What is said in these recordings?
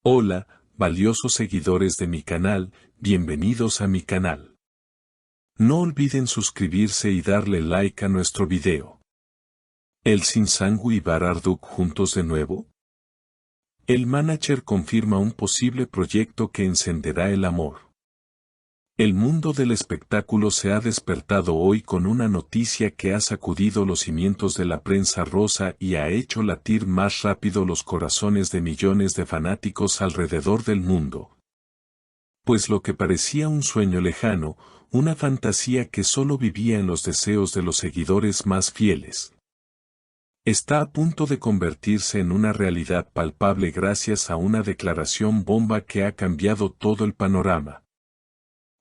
Hola, valiosos seguidores de mi canal, bienvenidos a mi canal. No olviden suscribirse y darle like a nuestro video. ¿Elsin Sangu y Bararduk juntos de nuevo? El manager confirma un posible proyecto que encenderá el amor. El mundo del espectáculo se ha despertado hoy con una noticia que ha sacudido los cimientos de la prensa rosa y ha hecho latir más rápido los corazones de millones de fanáticos alrededor del mundo. Pues lo que parecía un sueño lejano, una fantasía que solo vivía en los deseos de los seguidores más fieles, está a punto de convertirse en una realidad palpable gracias a una declaración bomba que ha cambiado todo el panorama.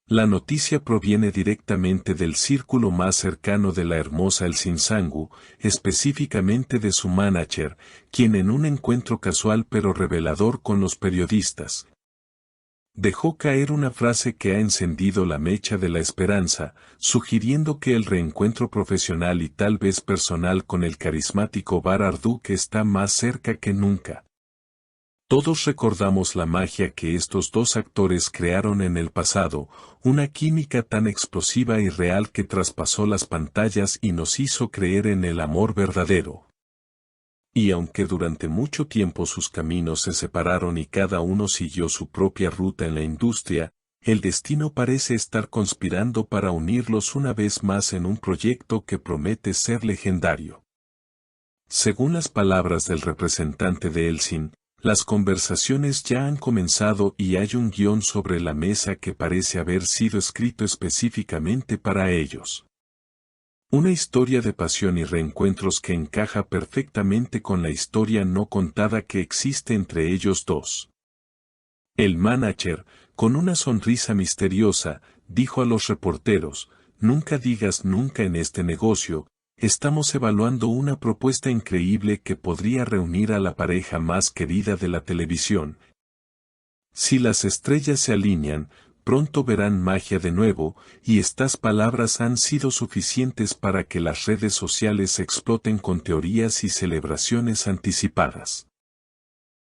La noticia proviene directamente del círculo más cercano de la hermosa Elsin Sangu, específicamente de su manager, quien en un encuentro casual pero revelador con los periodistas, dejó caer una frase que ha encendido la mecha de la esperanza, sugiriendo que el reencuentro profesional y tal vez personal con el carismático Bararduk está más cerca que nunca. Todos recordamos la magia que estos dos actores crearon en el pasado, una química tan explosiva y real que traspasó las pantallas y nos hizo creer en el amor verdadero. Y aunque durante mucho tiempo sus caminos se separaron y cada uno siguió su propia ruta en la industria, el destino parece estar conspirando para unirlos una vez más en un proyecto que promete ser legendario. Según las palabras del representante de Elsin, las conversaciones ya han comenzado y hay un guión sobre la mesa que parece haber sido escrito específicamente para ellos. Una historia de pasión y reencuentros que encaja perfectamente con la historia no contada que existe entre ellos dos. El manager, con una sonrisa misteriosa, dijo a los reporteros: "Nunca digas nunca en este negocio. Estamos evaluando una propuesta increíble que podría reunir a la pareja más querida de la televisión. Si las estrellas se alinean, pronto verán magia de nuevo, y estas palabras han sido suficientes para que las redes sociales exploten con teorías y celebraciones anticipadas".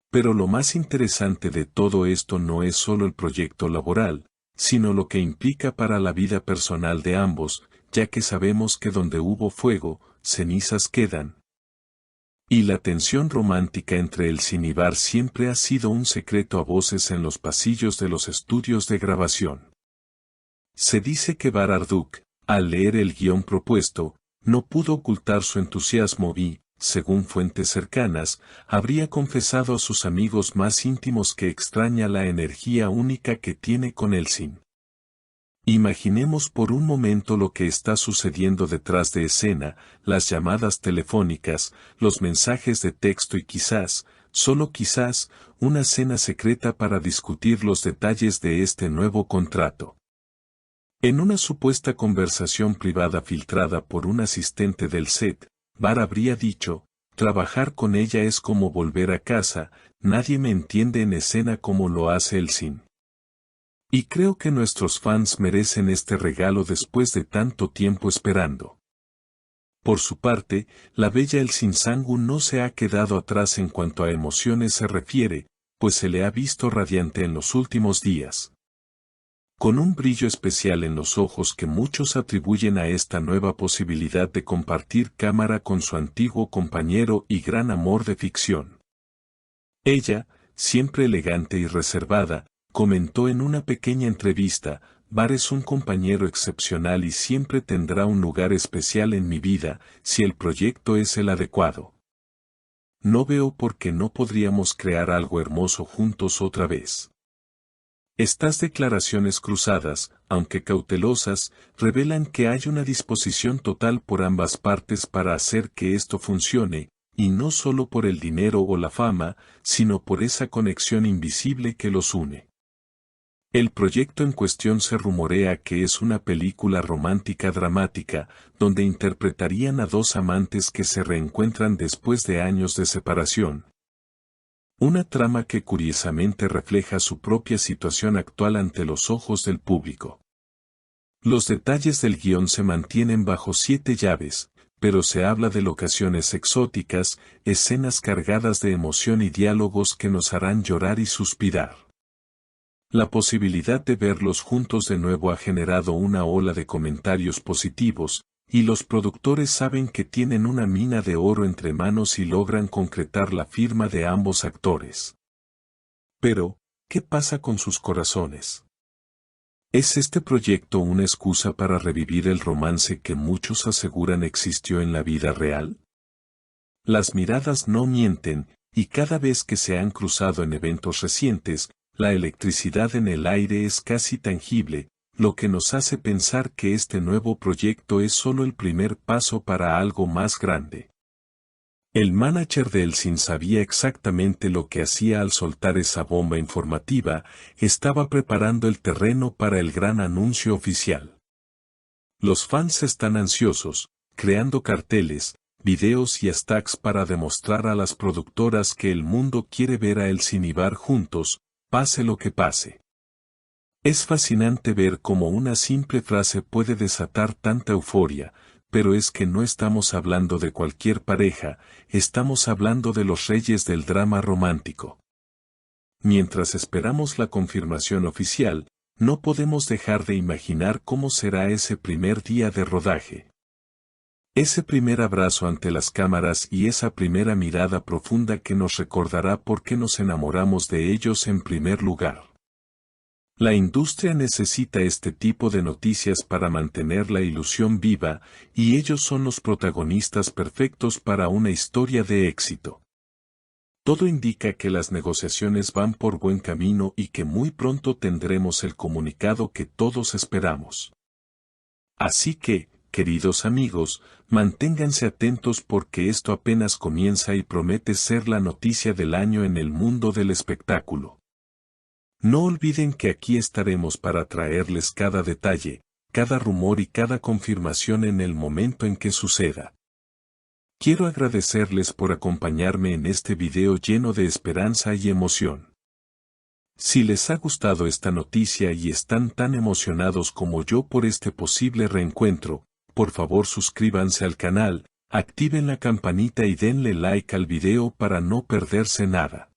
Pero lo más interesante de todo esto no es solo el proyecto laboral, sino lo que implica para la vida personal de ambos, ya que sabemos que donde hubo fuego, cenizas quedan. Y la tensión romántica entre Elsin y Bar siempre ha sido un secreto a voces en los pasillos de los estudios de grabación. Se dice que Bararduk, al leer el guión propuesto, no pudo ocultar su entusiasmo y, según fuentes cercanas, habría confesado a sus amigos más íntimos que extraña la energía única que tiene con Elsin. Imaginemos por un momento lo que está sucediendo detrás de escena, las llamadas telefónicas, los mensajes de texto y quizás, solo quizás, una cena secreta para discutir los detalles de este nuevo contrato. En una supuesta conversación privada filtrada por un asistente del set, Bar habría dicho: "Trabajar con ella es como volver a casa, nadie me entiende en escena como lo hace Elsin". Y creo que nuestros fans merecen este regalo después de tanto tiempo esperando. Por su parte, la bella Elsin Sangu no se ha quedado atrás en cuanto a emociones se refiere, pues se le ha visto radiante en los últimos días. Con un brillo especial en los ojos que muchos atribuyen a esta nueva posibilidad de compartir cámara con su antiguo compañero y gran amor de ficción. Ella, siempre elegante y reservada, comentó en una pequeña entrevista: "Bar es un compañero excepcional y siempre tendrá un lugar especial en mi vida, si el proyecto es el adecuado. No veo por qué no podríamos crear algo hermoso juntos otra vez". Estas declaraciones cruzadas, aunque cautelosas, revelan que hay una disposición total por ambas partes para hacer que esto funcione, y no solo por el dinero o la fama, sino por esa conexión invisible que los une. El proyecto en cuestión se rumorea que es una película romántica dramática, donde interpretarían a dos amantes que se reencuentran después de años de separación. Una trama que curiosamente refleja su propia situación actual ante los ojos del público. Los detalles del guión se mantienen bajo 7 llaves, pero se habla de locaciones exóticas, escenas cargadas de emoción y diálogos que nos harán llorar y suspirar. La posibilidad de verlos juntos de nuevo ha generado una ola de comentarios positivos, y los productores saben que tienen una mina de oro entre manos y logran concretar la firma de ambos actores. Pero, ¿qué pasa con sus corazones? ¿Es este proyecto una excusa para revivir el romance que muchos aseguran existió en la vida real? Las miradas no mienten, y cada vez que se han cruzado en eventos recientes, la electricidad en el aire es casi tangible, lo que nos hace pensar que este nuevo proyecto es solo el primer paso para algo más grande. El manager de Elsin sabía exactamente lo que hacía al soltar esa bomba informativa, estaba preparando el terreno para el gran anuncio oficial. Los fans están ansiosos, creando carteles, videos y hashtags para demostrar a las productoras que el mundo quiere ver a Elsin y Bar juntos, pase lo que pase. Es fascinante ver cómo una simple frase puede desatar tanta euforia, pero es que no estamos hablando de cualquier pareja, estamos hablando de los reyes del drama romántico. Mientras esperamos la confirmación oficial, no podemos dejar de imaginar cómo será ese primer día de rodaje. Ese primer abrazo ante las cámaras y esa primera mirada profunda que nos recordará por qué nos enamoramos de ellos en primer lugar. La industria necesita este tipo de noticias para mantener la ilusión viva, y ellos son los protagonistas perfectos para una historia de éxito. Todo indica que las negociaciones van por buen camino y que muy pronto tendremos el comunicado que todos esperamos. Así que, queridos amigos, manténganse atentos porque esto apenas comienza y promete ser la noticia del año en el mundo del espectáculo. No olviden que aquí estaremos para traerles cada detalle, cada rumor y cada confirmación en el momento en que suceda. Quiero agradecerles por acompañarme en este video lleno de esperanza y emoción. Si les ha gustado esta noticia y están tan emocionados como yo por este posible reencuentro, por favor suscríbanse al canal, activen la campanita y denle like al video para no perderse nada.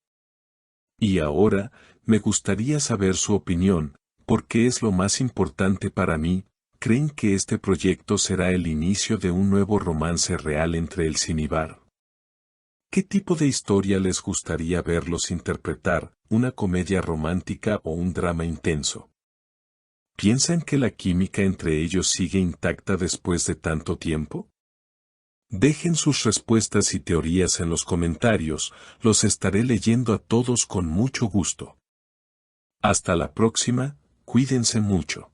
Y ahora, me gustaría saber su opinión, porque es lo más importante para mí. ¿Creen que este proyecto será el inicio de un nuevo romance real entre Elsin y Bar? ¿Qué tipo de historia les gustaría verlos interpretar, una comedia romántica o un drama intenso? ¿Piensan que la química entre ellos sigue intacta después de tanto tiempo? Dejen sus respuestas y teorías en los comentarios, los estaré leyendo a todos con mucho gusto. Hasta la próxima, cuídense mucho.